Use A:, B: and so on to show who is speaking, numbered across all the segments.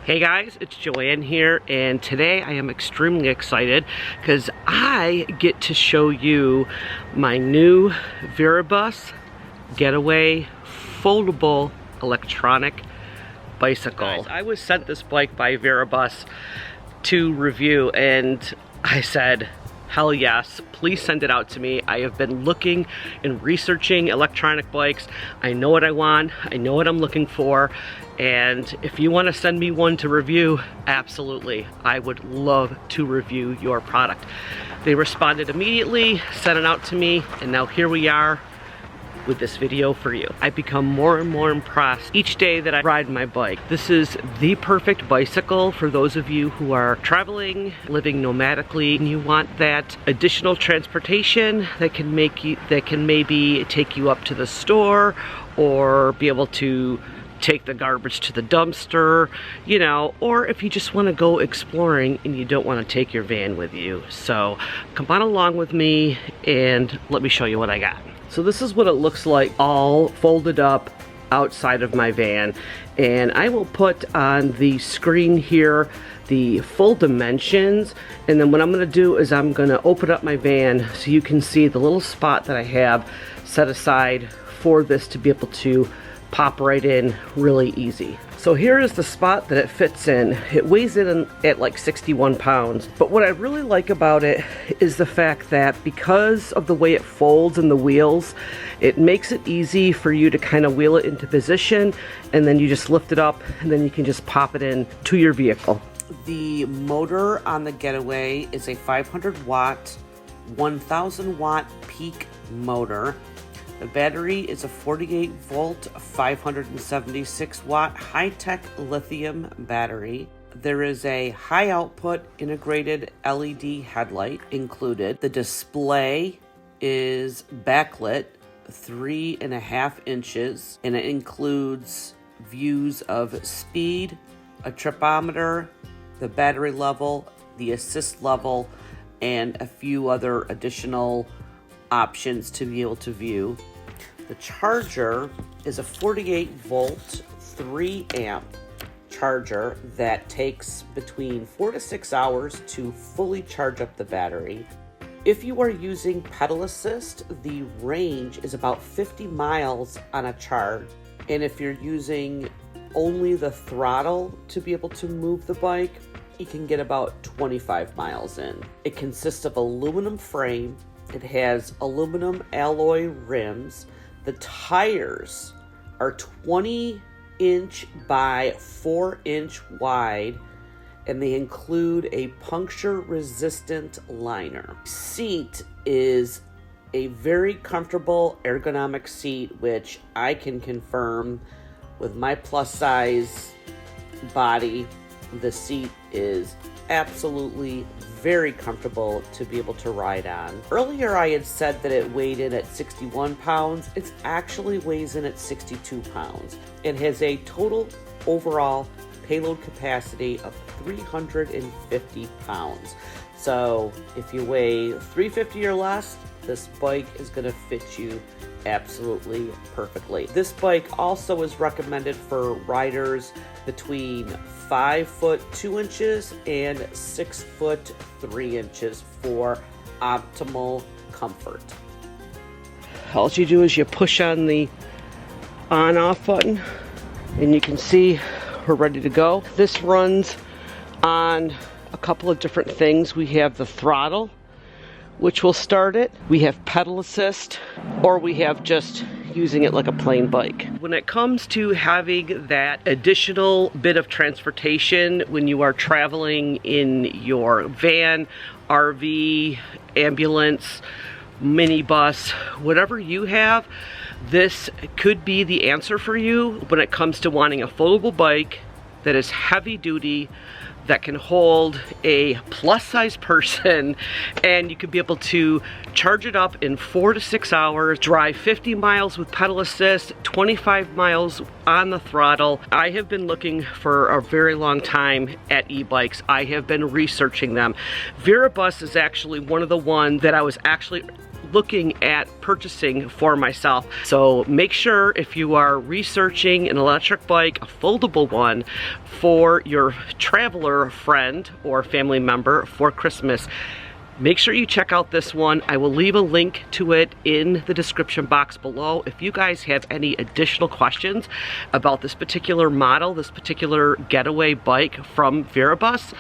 A: Hey guys, it's Joanne here, and today I am extremely excited because I get to show you my new Viribus Getaway foldable electronic bicycle. Guys, I was sent this bike by Viribus to review, and I said, hell yes, please send it out to me. I have been looking and researching electronic bikes. I know what I want, I know what I'm looking for, and if you want to send me one to review, absolutely, I would love to review your product. They responded immediately, sent it out to me, and now here we are with this video for you. I become more and more impressed each day that I ride my bike. This is the perfect bicycle for those of you who are traveling, living nomadically, and you want that additional transportation that can maybe take you up to the store or be able to take the garbage to the dumpster, you know, or if you just want to go exploring and you don't want to take your van with you. So come on along with me and let me show you what I got. So this is what it looks like all folded up outside of my van, and I will put on the screen here the full dimensions, and then what I'm going to do is I'm going to open up my van so you can see the little spot that I have set aside for this to be able to pop right in really easy. So here is the spot that it fits in. It weighs in at like 61 pounds. But what I really like about it is the fact that because of the way it folds in the wheels, it makes it easy for you to kind of wheel it into position, and then you just lift it up and then you can just pop it in to your vehicle. The motor on the Getaway is a 500 watt, 1000 watt peak motor. The battery is a 48 volt, 576 watt high-tech lithium battery. There is a high output integrated LED headlight included. The display is backlit 3.5 inches, and it includes views of speed, a tripometer, the battery level, the assist level, and a few other additional options to be able to view. The charger is a 48 volt 3 amp charger that takes between 4 to 6 hours to fully charge up the battery. If you are using pedal assist, the range is about 50 miles on a charge, and if you're using only the throttle to be able to move the bike, you can get about 25 miles in. It consists of aluminum frame. It has aluminum alloy rims. The tires are 20-inch by 4-inch wide, and they include a puncture-resistant liner. Seat is a very comfortable ergonomic seat, which I can confirm with my plus-size body. The seat is absolutely very comfortable to be able to ride on. Earlier I had said that it weighed in at 61 pounds. It actually weighs in at 62 pounds. It has a total overall payload capacity of 350 pounds. So if you weigh 350 or less, this bike is going to fit you absolutely perfectly. This bike also is recommended for riders between 5 foot 2 inches and 6 foot 3 inches for optimal comfort. All you do is you push on the on-off button and you can see we're ready to go. This runs on a couple of different things. We have the throttle, which will start it. We have pedal assist, or we have just using it like a plain bike. When it comes to having that additional bit of transportation when you are traveling in your van, RV, ambulance, minibus, whatever you have, this could be the answer for you when it comes to wanting a foldable bike that is heavy duty, that can hold a plus-size person, and you could be able to charge it up in 4 to 6 hours, drive 50 miles with pedal assist, 25 miles on the throttle. I have been looking for a very long time at e-bikes. I have been researching them. Viribus is actually one of the ones that I was actually looking at purchasing for myself. So make sure if you are researching an electric bike, a foldable one, for your traveler friend or family member for Christmas, make sure you check out this one. I will leave a link to it in the description box below. If you guys have any additional questions about this particular model, this particular Getaway bike from Viribus,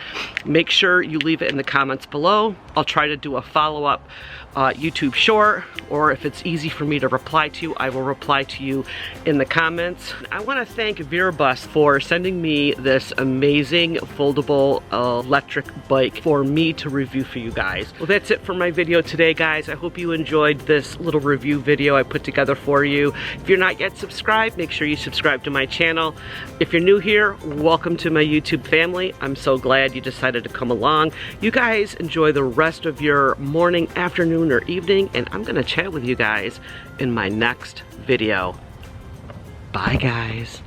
A: make sure you leave it in the comments below. I'll try to do a follow-up YouTube short, or if it's easy for me to reply to you, I will reply to you in the comments. I want to thank Viribus for sending me this amazing foldable electric bike for me to review for you guys. Well, that's it for my video today, guys. I hope you enjoyed this little review video I put together for you. If you're not yet subscribed, make sure you subscribe to my channel. If you're new here, welcome to my YouTube family. I'm so glad you decided to come along. You guys enjoy the rest of your morning, afternoon, or evening, and I'm gonna chat with you guys in my next video. Bye, guys.